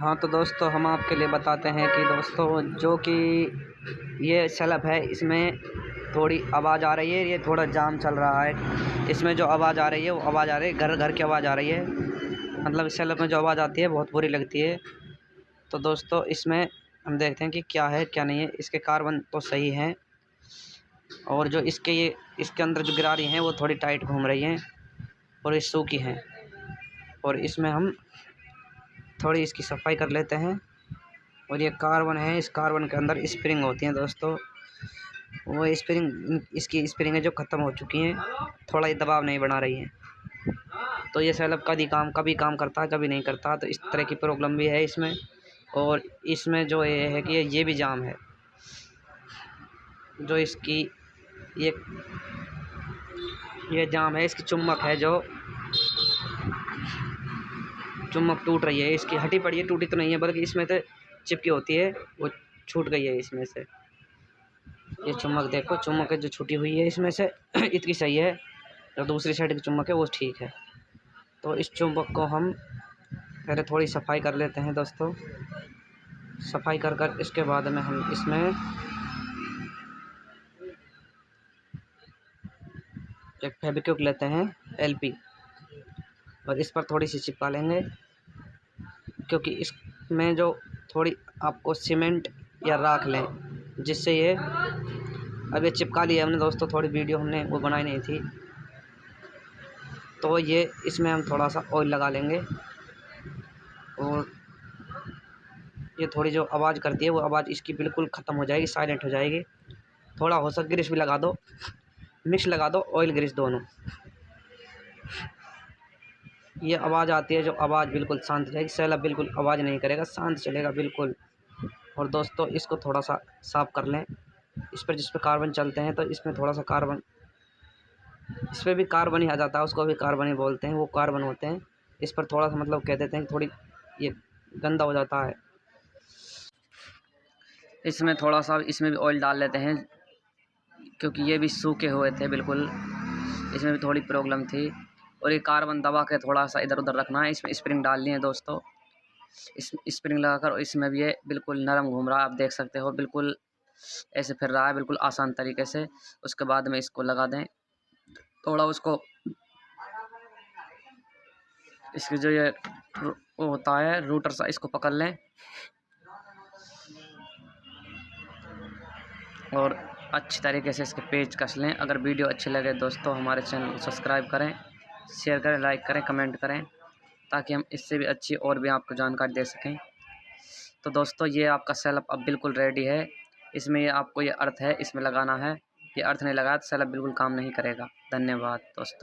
हाँ तो दोस्तों हम आपके लिए बताते हैं कि दोस्तों जो कि ये सेल्फ है इसमें थोड़ी आवाज़ आ रही है। ये थोड़ा जाम चल रहा है। इसमें जो आवाज़ आ रही है वो आवाज़ आ रही है घर घर की आवाज़ आ रही है। मतलब इस सेल्फ में जो आवाज़ आती है बहुत बुरी लगती है। तो दोस्तों इसमें हम देखते हैं कि क्या है क्या नहीं है। इसके कार्बन तो सही हैं और जो इसके अंदर जो गिरारी हैं वो थोड़ी टाइट घूम रही हैं और ये सूखी हैं। और इसमें हम थोड़ी इसकी सफाई कर लेते हैं। और ये कार्बन है, इस कार्बन के अंदर स्प्रिंग होती हैं दोस्तों। वो स्प्रिंग इसकी स्प्रिंगें जो ख़त्म हो चुकी हैं, थोड़ा ये दबाव नहीं बना रही हैं। तो ये सेल्फ कभी काम करता है कभी नहीं करता। तो इस तरह की प्रॉब्लम भी है इसमें। और इसमें जो ये है कि ये भी जाम है। जो इसकी ये ये जाम है, इसकी चुम्बक है जो चुम्बक टूट रही है। इसकी हटी पड़ी है, टूटी तो नहीं है बल्कि इसमें से चिपकी होती है, वो छूट गई है इसमें से। ये चुम्बक देखो, चुम्बक जो छूटी हुई है इसमें से इतनी सही है। जो दूसरी साइड की चुम्बक है वो ठीक है। तो इस चुम्बक को हम पहले थोड़ी सफाई कर लेते हैं दोस्तों। सफाई कर इसके बाद में हम इसमें एक फेविक्विक लेते हैं एलपी और इस पर थोड़ी सी चिपका लेंगे। क्योंकि इसमें जो थोड़ी आपको सीमेंट या राख लें जिससे ये अब ये चिपका लिया हमने दोस्तों। थोड़ी वीडियो हमने वो बनाई नहीं थी। तो ये इसमें हम थोड़ा सा ऑयल लगा लेंगे और ये थोड़ी जो आवाज़ करती है वो आवाज़ इसकी बिल्कुल ख़त्म हो जाएगी, साइलेंट हो जाएगी। थोड़ा हो सके ग्रीस भी लगा दो, मिक्स लगा दो, ऑयल ग्रीस दोनों। ये आवाज़ आती है जो आवाज़ बिल्कुल शांत रहेगी। सेल्फ बिल्कुल आवाज़ नहीं करेगा, शांत चलेगा बिल्कुल। और दोस्तों इसको थोड़ा सा साफ़ कर लें। जिस पर कार्बन चलते हैं तो इसमें थोड़ा सा कार्बन, इस पर भी कार्बन ही आ जाता है, उसको भी कार्बन ही बोलते हैं, वो कार्बन होते हैं। इस पर थोड़ा सा मतलब कह देते हैं कि थोड़ी ये गंदा हो जाता है। इसमें थोड़ा सा इसमें भी ऑयल डाल लेते हैं क्योंकि ये भी सूखे हुए थे बिल्कुल। इसमें भी थोड़ी प्रॉब्लम थी। और ये कार्बन दबा के थोड़ा सा इधर उधर रखना है। इसमें स्प्रिंग डालनी है दोस्तों। इस स्प्रिंग लगाकर इसमें भी ये बिल्कुल नरम घूम रहा है, आप देख सकते हो। बिल्कुल ऐसे फिर रहा है बिल्कुल आसान तरीके से। उसके बाद में इसको लगा दें थोड़ा उसको। इसकी जो ये वो होता है रूटर सा, इसको पकड़ लें और अच्छी तरीके से इसके पेज कस लें। अगर वीडियो अच्छी लगे दोस्तों हमारे चैनल को सब्सक्राइब करें, शेयर करें, लाइक करें, कमेंट करें ताकि हम इससे भी अच्छी और भी आपको जानकारी दे सकें। तो दोस्तों ये आपका सेल्फ अब बिल्कुल रेडी है। इसमें ये आपको ये अर्थ है इसमें लगाना है। ये अर्थ नहीं लगाया तो सेल्फ बिल्कुल काम नहीं करेगा। धन्यवाद दोस्तों।